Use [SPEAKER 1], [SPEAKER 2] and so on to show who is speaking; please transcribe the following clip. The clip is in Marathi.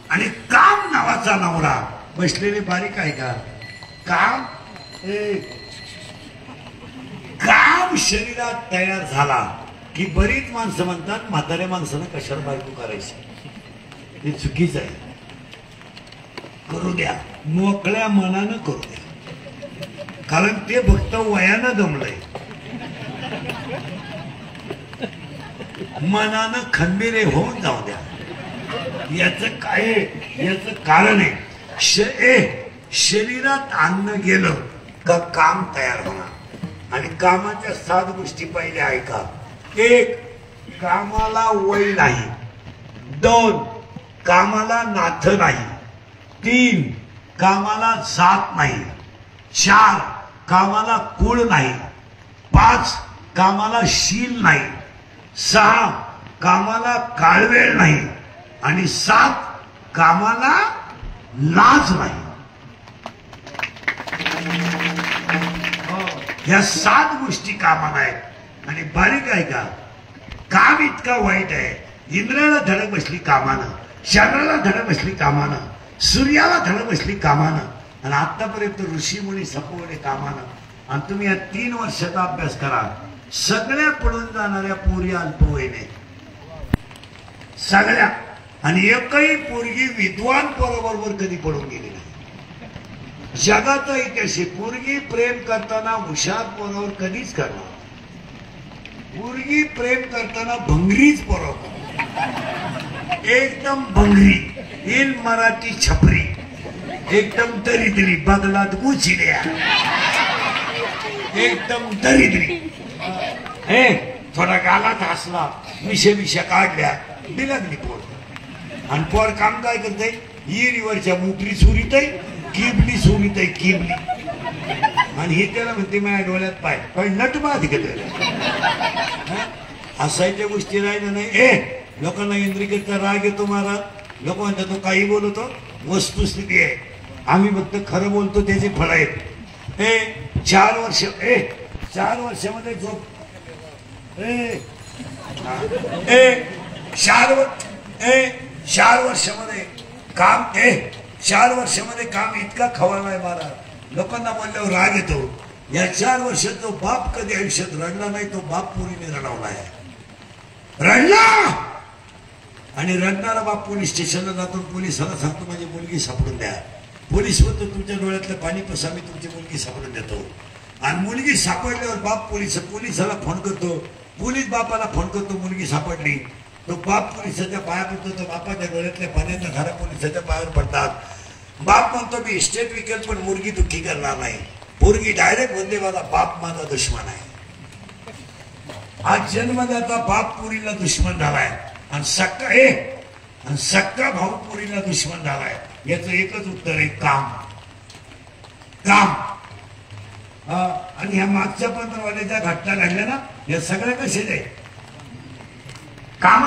[SPEAKER 1] आणि काम नावाचा नवरा बसलेली बारीक आहे का? काम काम शरीरात तयार झाला की बरीच माणसं म्हणतात म्हाताऱ्या माणसानं कशाला बायको करायची, ते चुकीचं आहे. करू द्या, मोकळ्या मनानं करू द्या, कारण ते फक्त वयानं दमलंय. मनानं खंबीर होऊन जाऊ द्या. याचं काय, याचं कारण आहे शरीरात अन्न गेलं का काम तयार होणार. आणि कामाच्या 7 गोष्टी पहिल्या ऐका. 1 कामाला वय नाही. 2 कामाला नाथ नाही. 3 कामाला जात नाही. 4 कामाला कुळ नाही. 5 कामाला शील नाही. 6 कामाला काळवेळ नाही. आणि 7 कामाला लाज नाही. या 7 गोष्टी कामाला आहेत. आणि बारीक आहे का, काम इतका वाईट आहे. इंद्राला धडक बसली कामानं, चंद्राला धडक बसली कामानं, सूर्याला धडक बसली कामानं, आणि आतापर्यंत ऋषी मुनी सपवले कामानं. आणि तुम्ही या 3 वर्षाचा अभ्यास करा, सगळ्या पळून जाणाऱ्या पोरी अल्पवयीने सगळ्या. आणि एकही पोरगी विद्वान पोराबरोबर कधी पळून गेली नाही. जगाचा इतिहास, पोरगी प्रेम करताना हुशार पोरावर कधीच करणार. पोरगी प्रेम करताना भंगरीच पोरावर, एकदम भंगरी, इन मराठी छपरी, एकदम दरिद्री, बगलात गुचिल्या, एकदम दरिद्री. हे थोडा गालात हसला, मिशा काढल्या, बिलगली पोर. आणि पोर काम काय करते, इरीवरच्या मोटरी चोरीत आहे, किबली चोरीत आहे, किबली. आणि हे त्याला म्हणते माझ्या डोळ्यात पाय, पण नटबा हसायच्या गोष्टी राहिल्या नाही. लोकांना इंद्रिकेचा राग येतो महाराज. लोक म्हणतात तो काही बोलतो, वस्तुस्थिती आहे. आम्ही फक्त खरं बोलतो, त्याचे फळ आहेत. 4 वर्ष 4 वर्षामध्ये झोप 4 वर्षामध्ये काम 4 वर्षामध्ये काम इतका खवळलाय महाराज. लोकांना बोलल्यावर राग येतो. या 4 वर्षात जो बाप कधी आयुष्यात रडला नाही, तो बाप पोरीने रडवलाय. रडला आणि रडणारा बाप पोलीस स्टेशनला जातो, पोलिसाला सांगतो माझी मुलगी सापडून द्या. पोलीस म्हणतो तुमच्या डोळ्यातलं पाणी पसा, मी तुमची मुलगी सापडून देतो. आणि मुलगी सापडल्यावर बाप पोलिसाला फोन करतो, पोलीस बापाला फोन करतो, मुलगी सापडली. तो बाप पोलिसाच्या पाया पडतो, तो बापाच्या डोळ्यातल्या पाण्याच्या धारा पोलिसाच्या पायावर पडतात. बाप म्हणतो मी इस्टेट विकेल पण मुलगी दुःखी करणार नाही. पोरगी डायरेक्ट म्हणते माझा बाप माझा दुश्मन आहे. आज जन्मदाता बाप पोरीला दुश्मन झालाय, आणि सक्का भाऊ पोरीला दुश्मन झालाय. याचं एकच उत्तर आहे, काम. काम. आणि ह्या मागच्या पंधरवाड्याच्या घटना घडल्या ना, या सगळ्या कशाच आहे, काम.